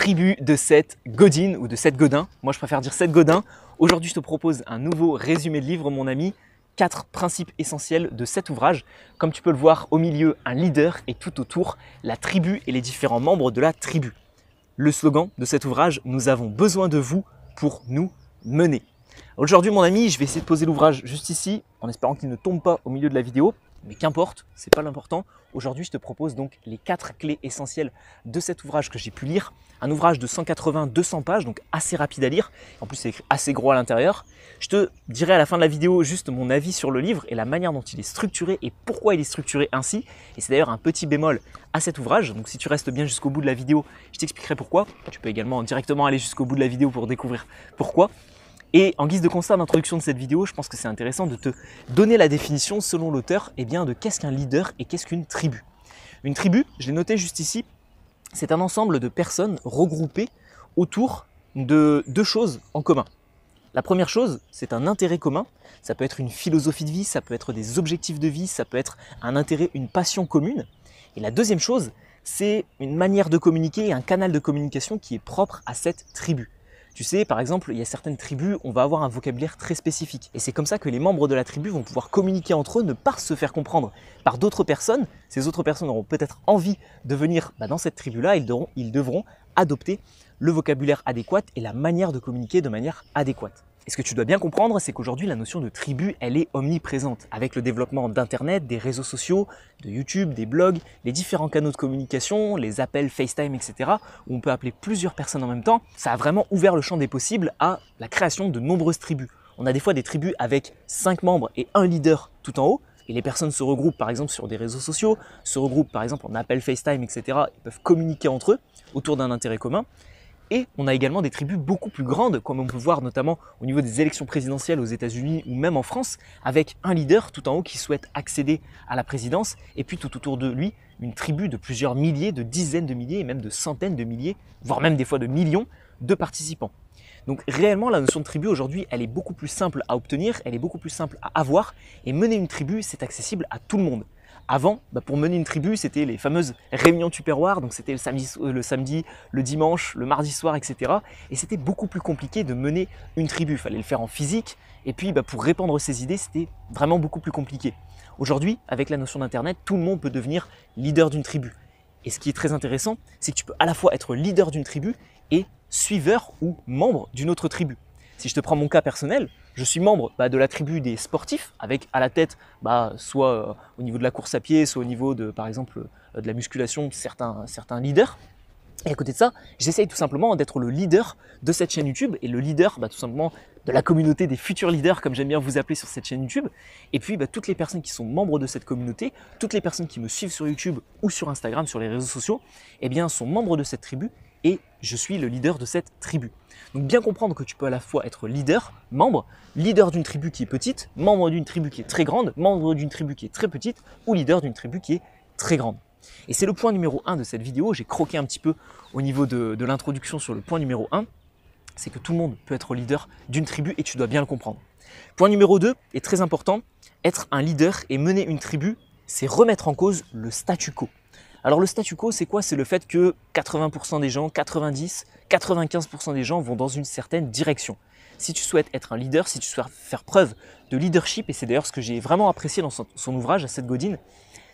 tribu de Seth Godin ou de Seth Godin. Moi, je préfère dire Seth Godin. Aujourd'hui, je te propose un nouveau résumé de livre, mon ami. 4 principes essentiels de cet ouvrage. Comme tu peux le voir, au milieu, un leader et tout autour, la tribu et les différents membres de la tribu. Le slogan de cet ouvrage, nous avons besoin de vous pour nous mener. Aujourd'hui, mon ami, je vais essayer de poser l'ouvrage juste ici, en espérant qu'il ne tombe pas au milieu de la vidéo. Mais qu'importe, c'est pas l'important. Aujourd'hui, je te propose donc les 4 clés essentielles de cet ouvrage que j'ai pu lire. Un ouvrage de 180-200 pages, donc assez rapide à lire. En plus, c'est écrit assez gros à l'intérieur. Je te dirai à la fin de la vidéo juste mon avis sur le livre et la manière dont il est structuré et pourquoi il est structuré ainsi. Et c'est d'ailleurs un petit bémol à cet ouvrage. Donc si tu restes bien jusqu'au bout de la vidéo, je t'expliquerai pourquoi. Tu peux également directement aller jusqu'au bout de la vidéo pour découvrir pourquoi. Et en guise de constat d'introduction de cette vidéo, je pense que c'est intéressant de te donner la définition selon l'auteur de qu'est-ce qu'un leader et qu'est-ce qu'une tribu. Une tribu, je l'ai noté juste ici, c'est un ensemble de personnes regroupées autour de 2 choses en commun. La première chose, c'est un intérêt commun. Ça peut être une philosophie de vie, ça peut être des objectifs de vie, ça peut être un intérêt, une passion commune. Et la deuxième chose, c'est une manière de communiquer et un canal de communication qui est propre à cette tribu. Tu sais, par exemple, il y a certaines tribus, on va avoir un vocabulaire très spécifique. Et c'est comme ça que les membres de la tribu vont pouvoir communiquer entre eux, ne pas se faire comprendre par d'autres personnes. Ces autres personnes auront peut-être envie de venir dans cette tribu-là, ils devront adopter le vocabulaire adéquat et la manière de communiquer de manière adéquate. Et ce que tu dois bien comprendre, c'est qu'aujourd'hui, la notion de tribu, elle est omniprésente. Avec le développement d'Internet, des réseaux sociaux, de YouTube, des blogs, les différents canaux de communication, les appels FaceTime, etc., où on peut appeler plusieurs personnes en même temps, ça a vraiment ouvert le champ des possibles à la création de nombreuses tribus. On a des fois des tribus avec 5 membres et un leader tout en haut, et les personnes se regroupent par exemple sur des réseaux sociaux, se regroupent par exemple en appel FaceTime, etc., ils peuvent communiquer entre eux autour d'un intérêt commun. Et on a également des tribus beaucoup plus grandes, comme on peut voir notamment au niveau des élections présidentielles aux États-Unis ou même en France, avec un leader tout en haut qui souhaite accéder à la présidence, et puis tout autour de lui, une tribu de plusieurs milliers, de dizaines de milliers, et même de centaines de milliers, voire même des fois de millions de participants. Donc réellement, la notion de tribu aujourd'hui, elle est beaucoup plus simple à obtenir, elle est beaucoup plus simple à avoir, et mener une tribu, c'est accessible à tout le monde. Avant, pour mener une tribu, c'était les fameuses réunions tupperware, donc c'était le samedi, le dimanche, le mardi soir, etc. Et c'était beaucoup plus compliqué de mener une tribu, il fallait le faire en physique, et puis pour répandre ses idées, c'était vraiment beaucoup plus compliqué. Aujourd'hui, avec la notion d'Internet, tout le monde peut devenir leader d'une tribu. Et ce qui est très intéressant, c'est que tu peux à la fois être leader d'une tribu et suiveur ou membre d'une autre tribu. Si je te prends mon cas personnel, je suis membre de la tribu des sportifs, avec à la tête soit au niveau de la course à pied, soit au niveau de, par exemple, de la musculation, certains leaders. Et à côté de ça, j'essaye tout simplement d'être le leader de cette chaîne YouTube et le leader tout simplement de la communauté des futurs leaders, comme j'aime bien vous appeler sur cette chaîne YouTube. Et puis toutes les personnes qui sont membres de cette communauté, toutes les personnes qui me suivent sur YouTube ou sur Instagram, sur les réseaux sociaux, sont membres de cette tribu et je suis le leader de cette tribu. Donc bien comprendre que tu peux à la fois être leader, membre, leader d'une tribu qui est petite, membre d'une tribu qui est très grande, membre d'une tribu qui est très petite ou leader d'une tribu qui est très grande. Et c'est le point numéro 1 de cette vidéo. J'ai croqué un petit peu au niveau de l'introduction sur le point numéro 1. C'est que tout le monde peut être leader d'une tribu et tu dois bien le comprendre. Point numéro 2 est très important. Être un leader et mener une tribu, c'est remettre en cause le statu quo. Alors le statu quo, c'est quoi? C'est le fait que 80% des gens, 90, 95% des gens vont dans une certaine direction. Si tu souhaites être un leader, si tu souhaites faire preuve de leadership, et c'est d'ailleurs ce que j'ai vraiment apprécié dans son ouvrage à Seth Godin,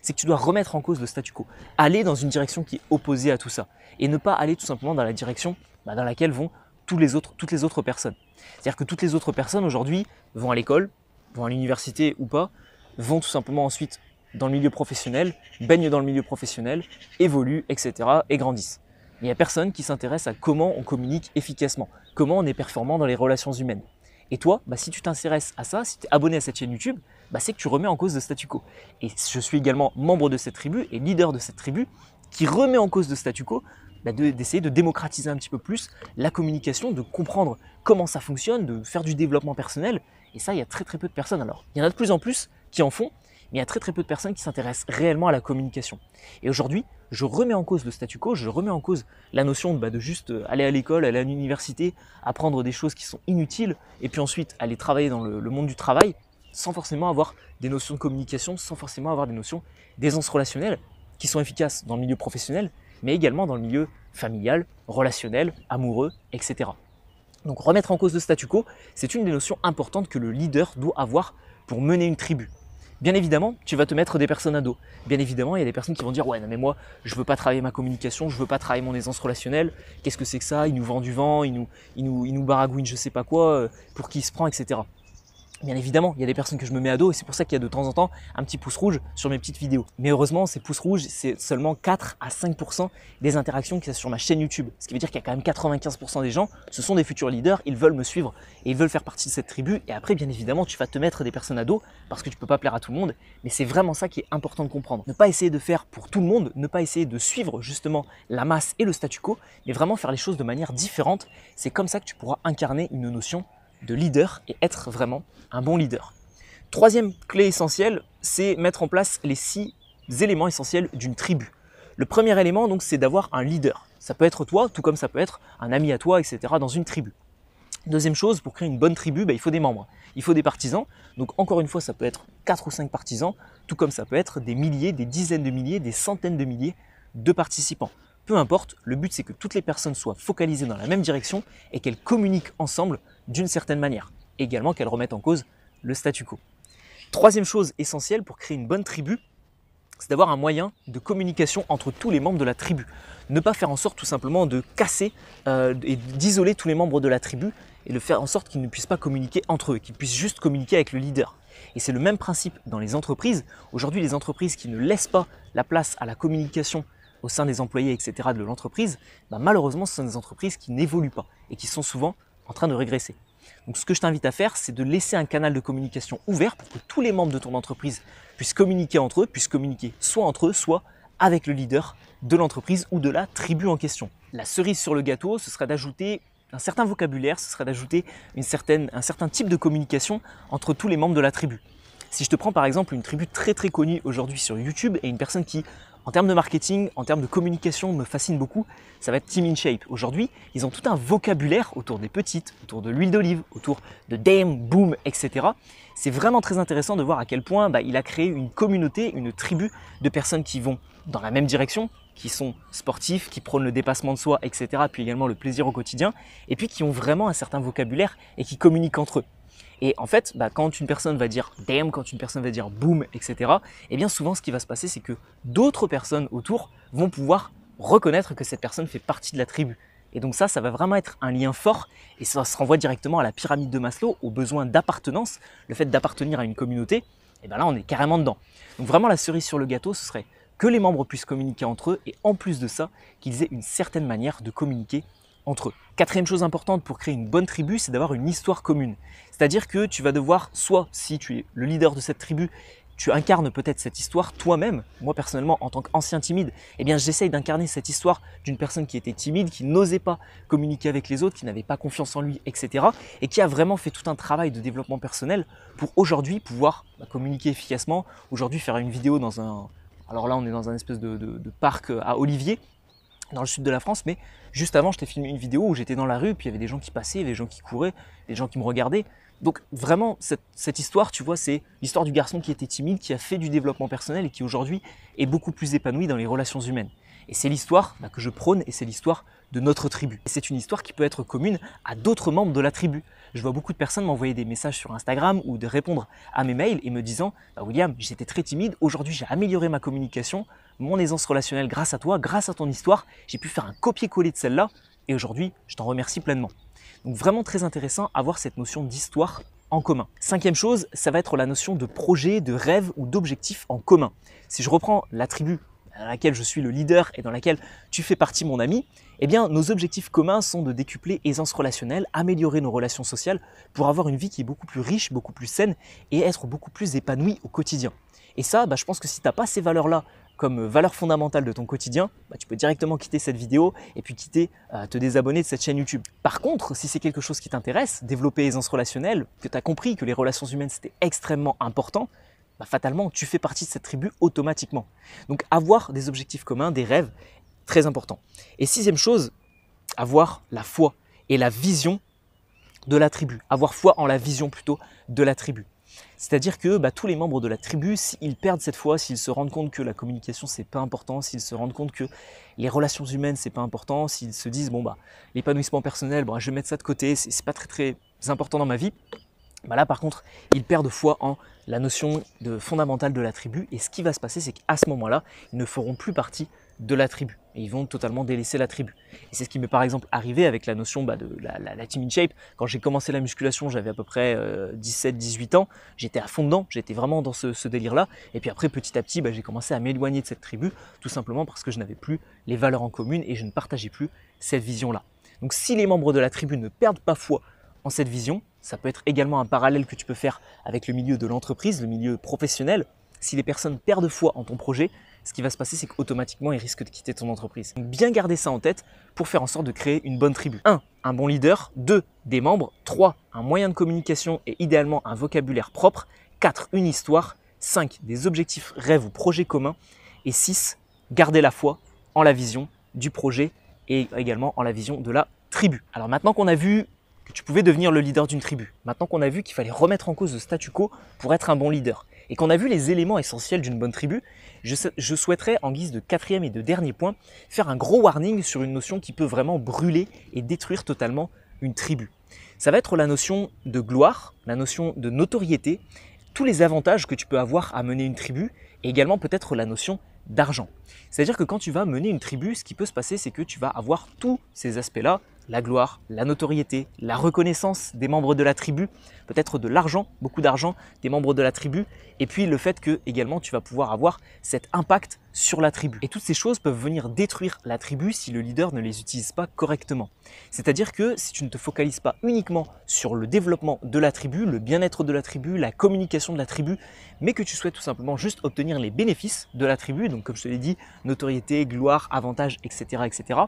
c'est que tu dois remettre en cause le statu quo, aller dans une direction qui est opposée à tout ça, et ne pas aller tout simplement dans la direction dans laquelle vont toutes les autres personnes. C'est-à-dire que toutes les autres personnes aujourd'hui vont à l'école, vont à l'université ou pas, vont tout simplement ensuite dans le milieu professionnel, baignent dans le milieu professionnel, évoluent, etc. et grandissent. Mais il n'y a personne qui s'intéresse à comment on communique efficacement, comment on est performant dans les relations humaines. Et toi, si tu t'intéresses à ça, si tu es abonné à cette chaîne YouTube, c'est que tu remets en cause le statu quo. Et je suis également membre de cette tribu et leader de cette tribu qui remet en cause le statu quo, d'essayer de démocratiser un petit peu plus la communication, de comprendre comment ça fonctionne, de faire du développement personnel. Et ça, il y a très très peu de personnes. Alors, il y en a de plus en plus qui en font, mais il y a très très peu de personnes qui s'intéressent réellement à la communication. Et aujourd'hui, je remets en cause le statu quo, je remets en cause la notion de juste aller à l'école, aller à l'université, apprendre des choses qui sont inutiles, et puis ensuite aller travailler dans le monde du travail, sans forcément avoir des notions de communication, sans forcément avoir des notions d'aisance relationnelle, qui sont efficaces dans le milieu professionnel, mais également dans le milieu familial, relationnel, amoureux, etc. Donc remettre en cause le statu quo, c'est une des notions importantes que le leader doit avoir pour mener une tribu. Bien évidemment, tu vas te mettre des personnes à dos. Bien évidemment, il y a des personnes qui vont dire « Ouais, non mais moi, je veux pas travailler ma communication, je veux pas travailler mon aisance relationnelle. Qu'est-ce que c'est que ça? Il nous vend du vent, il nous baragouine je sais pas quoi, pour qui il se prend, etc. » Bien évidemment, il y a des personnes que je me mets à dos et c'est pour ça qu'il y a de temps en temps un petit pouce rouge sur mes petites vidéos. Mais heureusement, ces pouces rouges, c'est seulement 4 à 5% des interactions qu'il y a sur ma chaîne YouTube. Ce qui veut dire qu'il y a quand même 95% des gens, ce sont des futurs leaders, ils veulent me suivre et ils veulent faire partie de cette tribu. Et après, bien évidemment, tu vas te mettre des personnes à dos parce que tu ne peux pas plaire à tout le monde. Mais c'est vraiment ça qui est important de comprendre. Ne pas essayer de faire pour tout le monde, ne pas essayer de suivre justement la masse et le statu quo, mais vraiment faire les choses de manière différente. C'est comme ça que tu pourras incarner une notion de leader et être vraiment un bon leader. Troisième clé essentielle, c'est mettre en place les 6 éléments essentiels d'une tribu. Le premier élément, donc, c'est d'avoir un leader. Ça peut être toi, tout comme ça peut être un ami à toi, etc. dans une tribu. Deuxième chose, pour créer une bonne tribu, il faut des membres. Il faut des partisans. Donc encore une fois, ça peut être 4 ou 5 partisans, tout comme ça peut être des milliers, des dizaines de milliers, des centaines de milliers de participants. Peu importe, le but c'est que toutes les personnes soient focalisées dans la même direction et qu'elles communiquent ensemble d'une certaine manière. Et également qu'elles remettent en cause le statu quo. Troisième chose essentielle pour créer une bonne tribu, c'est d'avoir un moyen de communication entre tous les membres de la tribu. Ne pas faire en sorte tout simplement de casser et d'isoler tous les membres de la tribu et de faire en sorte qu'ils ne puissent pas communiquer entre eux, qu'ils puissent juste communiquer avec le leader. Et c'est le même principe dans les entreprises. Aujourd'hui, les entreprises qui ne laissent pas la place à la communication au sein des employés, etc. de l'entreprise, malheureusement, ce sont des entreprises qui n'évoluent pas et qui sont souvent en train de régresser. Donc ce que je t'invite à faire, c'est de laisser un canal de communication ouvert pour que tous les membres de ton entreprise puissent communiquer entre eux, puissent communiquer soit entre eux, soit avec le leader de l'entreprise ou de la tribu en question. La cerise sur le gâteau, ce serait d'ajouter un certain vocabulaire, ce serait d'ajouter un certain type de communication entre tous les membres de la tribu. Si je te prends par exemple une tribu très connue aujourd'hui sur YouTube et une personne qui, en termes de marketing, en termes de communication, me fascine beaucoup, ça va être Team InShape. Aujourd'hui, ils ont tout un vocabulaire autour des petites, autour de l'huile d'olive, autour de damn, boom, etc. C'est vraiment très intéressant de voir à quel point il a créé une communauté, une tribu de personnes qui vont dans la même direction, qui sont sportifs, qui prônent le dépassement de soi, etc. Puis également le plaisir au quotidien, et puis qui ont vraiment un certain vocabulaire et qui communiquent entre eux. Et en fait, quand une personne va dire damn, quand une personne va dire boom, etc., eh bien souvent ce qui va se passer, c'est que d'autres personnes autour vont pouvoir reconnaître que cette personne fait partie de la tribu. Et donc ça va vraiment être un lien fort et ça se renvoie directement à la pyramide de Maslow, au besoin d'appartenance, le fait d'appartenir à une communauté. Et bien là, on est carrément dedans. Donc vraiment, la cerise sur le gâteau, ce serait que les membres puissent communiquer entre eux et en plus de ça, qu'ils aient une certaine manière de communiquer entre eux. Quatrième chose importante pour créer une bonne tribu, c'est d'avoir une histoire commune. C'est-à-dire que tu vas devoir, soit si tu es le leader de cette tribu, tu incarnes peut-être cette histoire toi-même. Moi personnellement, en tant qu'ancien timide, eh bien j'essaye d'incarner cette histoire d'une personne qui était timide, qui n'osait pas communiquer avec les autres, qui n'avait pas confiance en lui, etc. et qui a vraiment fait tout un travail de développement personnel pour aujourd'hui pouvoir communiquer efficacement. Aujourd'hui, faire une vidéo dans un... Alors là, on est dans un espèce de parc à Olivier, dans le sud de la France, mais juste avant, je t'ai filmé une vidéo où j'étais dans la rue, puis il y avait des gens qui passaient, des gens qui couraient, des gens qui me regardaient. Donc vraiment, cette histoire, tu vois, c'est l'histoire du garçon qui était timide, qui a fait du développement personnel et qui aujourd'hui est beaucoup plus épanoui dans les relations humaines. Et c'est l'histoire que je prône et c'est l'histoire de notre tribu. Et c'est une histoire qui peut être commune à d'autres membres de la tribu. Je vois beaucoup de personnes m'envoyer des messages sur Instagram ou de répondre à mes mails et me disant William, j'étais très timide, aujourd'hui j'ai amélioré ma communication, mon aisance relationnelle grâce à toi, grâce à ton histoire, j'ai pu faire un copier-coller de celle-là et aujourd'hui je t'en remercie pleinement. Donc vraiment très intéressant avoir cette notion d'histoire en commun. Cinquième chose, ça va être la notion de projet, de rêve ou d'objectif en commun. Si je reprends la tribu dans laquelle je suis le leader et dans laquelle tu fais partie mon ami, eh bien nos objectifs communs sont de décupler aisance relationnelle, améliorer nos relations sociales pour avoir une vie qui est beaucoup plus riche, beaucoup plus saine et être beaucoup plus épanoui au quotidien. Et ça, je pense que si tu n'as pas ces valeurs-là comme valeurs fondamentales de ton quotidien, tu peux directement quitter cette vidéo et puis te désabonner de cette chaîne YouTube. Par contre, si c'est quelque chose qui t'intéresse, développer aisance relationnelle, que tu as compris que les relations humaines c'était extrêmement important, fatalement, tu fais partie de cette tribu automatiquement. Donc avoir des objectifs communs, des rêves, très important. Et sixième chose, avoir la foi et la vision de la tribu. Avoir foi en la vision plutôt de la tribu. C'est-à-dire que tous les membres de la tribu, s'ils perdent cette foi, s'ils se rendent compte que la communication c'est pas important, s'ils se rendent compte que les relations humaines c'est pas important, s'ils se disent l'épanouissement personnel, je vais mettre ça de côté, c'est pas très important dans ma vie, là par contre ils perdent foi en la notion fondamentale de la tribu, et ce qui va se passer c'est qu'à ce moment-là, ils ne feront plus partie de la tribu et ils vont totalement délaisser la tribu. Et c'est ce qui m'est par exemple arrivé avec la notion de la team in shape. Quand j'ai commencé la musculation, j'avais à peu près 17-18 ans, j'étais à fond dedans, j'étais vraiment dans ce délire-là, et puis après petit à petit j'ai commencé à m'éloigner de cette tribu, tout simplement parce que je n'avais plus les valeurs en commun et je ne partageais plus cette vision-là. Donc si les membres de la tribu ne perdent pas foi en cette vision, ça peut être également un parallèle que tu peux faire avec le milieu de l'entreprise, le milieu professionnel. Si les personnes perdent foi en ton projet, ce qui va se passer, c'est qu'automatiquement, ils risquent de quitter ton entreprise. Donc, bien garder ça en tête pour faire en sorte de créer une bonne tribu. 1. Un bon leader. 2. Des membres. 3. Un moyen de communication et idéalement un vocabulaire propre. 4. Une histoire. 5. Des objectifs, rêves ou projets communs. Et 6. Garder la foi en la vision du projet et également en la vision de la tribu. Alors maintenant qu'on a vu que tu pouvais devenir le leader d'une tribu, maintenant qu'on a vu qu'il fallait remettre en cause le statu quo pour être un bon leader, et qu'on a vu les éléments essentiels d'une bonne tribu, je souhaiterais, en guise de quatrième et de dernier point, faire un gros warning sur une notion qui peut vraiment brûler et détruire totalement une tribu. Ça va être la notion de gloire, la notion de notoriété, tous les avantages que tu peux avoir à mener une tribu, et également peut-être la notion d'argent. C'est-à-dire que quand tu vas mener une tribu, ce qui peut se passer, c'est que tu vas avoir tous ces aspects-là, la gloire, la notoriété, la reconnaissance des membres de la tribu, peut-être de l'argent, beaucoup d'argent des membres de la tribu, et puis le fait que également tu vas pouvoir avoir cet impact sur la tribu. Et toutes ces choses peuvent venir détruire la tribu si le leader ne les utilise pas correctement. C'est-à-dire que si tu ne te focalises pas uniquement sur le développement de la tribu, le bien-être de la tribu, la communication de la tribu, mais que tu souhaites tout simplement juste obtenir les bénéfices de la tribu, donc comme je te l'ai dit, notoriété, gloire, avantages, etc. etc.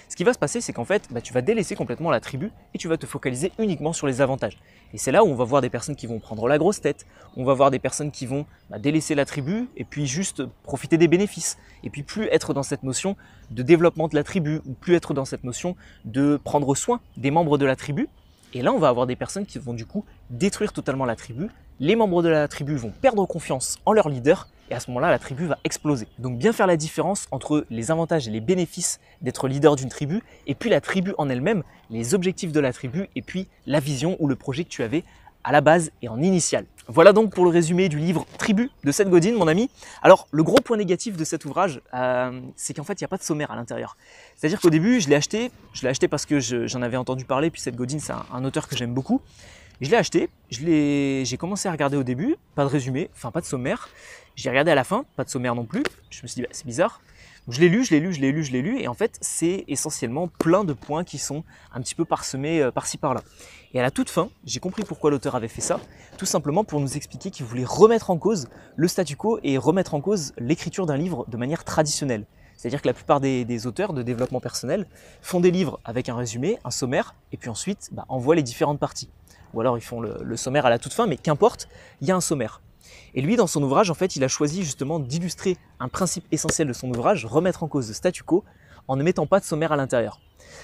Ce qui va se passer, c'est qu'en fait, tu vas délaisser complètement la tribu et tu vas te focaliser uniquement sur les avantages. Et c'est là où on va voir des personnes qui vont prendre la grosse tête, on va voir des personnes qui vont délaisser la tribu et puis juste profiter des bénéfices. Et puis plus être dans cette notion de développement de la tribu, ou plus être dans cette notion de prendre soin des membres de la tribu. Et là, on va avoir des personnes qui vont du coup détruire totalement la tribu. Les membres de la tribu vont perdre confiance en leur leader et à ce moment-là, la tribu va exploser. Donc bien faire la différence entre les avantages et les bénéfices d'être leader d'une tribu et puis la tribu en elle-même, les objectifs de la tribu et puis la vision ou le projet que tu avais à la base et en initial. Voilà donc pour le résumé du livre Tribu de Seth Godin, mon ami. Alors, le gros point négatif de cet ouvrage, c'est qu'en fait, il n'y a pas de sommaire à l'intérieur. C'est-à-dire qu'au début, je l'ai acheté parce que j'en avais entendu parler, puis Seth Godin, c'est un auteur que j'aime beaucoup. Je l'ai acheté, j'ai commencé à regarder au début, pas de résumé, enfin pas de sommaire. J'ai regardé à la fin, pas de sommaire non plus. Je me suis dit, c'est bizarre. Donc, je l'ai lu, et en fait, c'est essentiellement plein de points qui sont un petit peu parsemés par-ci par-là. Et à la toute fin, j'ai compris pourquoi l'auteur avait fait ça, tout simplement pour nous expliquer qu'il voulait remettre en cause le statu quo et remettre en cause l'écriture d'un livre de manière traditionnelle. C'est-à-dire que la plupart des auteurs de développement personnel font des livres avec un résumé, un sommaire, et puis ensuite envoient les différentes parties. Ou alors ils font le sommaire à la toute fin, mais qu'importe, il y a un sommaire. Et lui, dans son ouvrage, en fait, il a choisi justement d'illustrer un principe essentiel de son ouvrage, remettre en cause le statu quo, en ne mettant pas de sommaire à l'intérieur.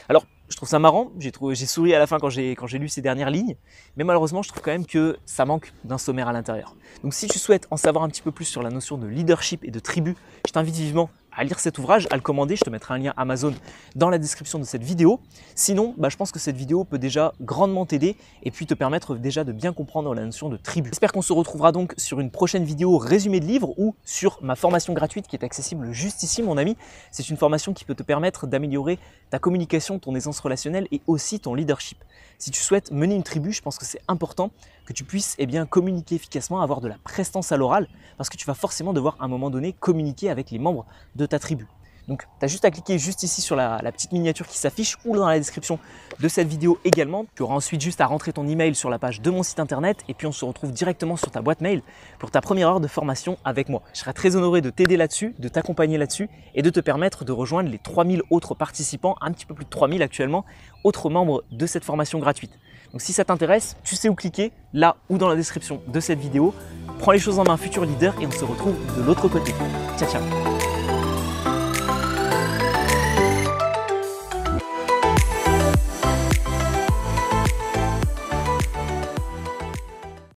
Alors, je trouve ça marrant, j'ai souri à la fin quand j'ai lu ces dernières lignes, mais malheureusement, je trouve quand même que ça manque d'un sommaire à l'intérieur. Donc si tu souhaites en savoir un petit peu plus sur la notion de leadership et de tribu, je t'invite vivement à lire cet ouvrage, à le commander. Je te mettrai un lien Amazon dans la description de cette vidéo. Sinon, je pense que cette vidéo peut déjà grandement t'aider et puis te permettre déjà de bien comprendre la notion de tribu. J'espère qu'on se retrouvera donc sur une prochaine vidéo résumé de livre ou sur ma formation gratuite qui est accessible juste ici, mon ami. C'est une formation qui peut te permettre d'améliorer ta communication, ton aisance relationnelle et aussi ton leadership. Si tu souhaites mener une tribu, je pense que c'est important que tu puisses communiquer efficacement, avoir de la prestance à l'oral, parce que tu vas forcément devoir à un moment donné communiquer avec les membres de ta tribu. Donc tu as juste à cliquer juste ici sur la petite miniature qui s'affiche ou dans la description de cette vidéo également. Tu auras ensuite juste à rentrer ton email sur la page de mon site internet et puis on se retrouve directement sur ta boîte mail pour ta première heure de formation avec moi. Je serai très honoré de t'aider là-dessus, de t'accompagner là-dessus et de te permettre de rejoindre les 3000 autres participants, un petit peu plus de 3000 actuellement, autres membres de cette formation gratuite. Donc si ça t'intéresse, tu sais où cliquer, là ou dans la description de cette vidéo. Prends les choses en main, futur leader, et on se retrouve de l'autre côté. Ciao, ciao.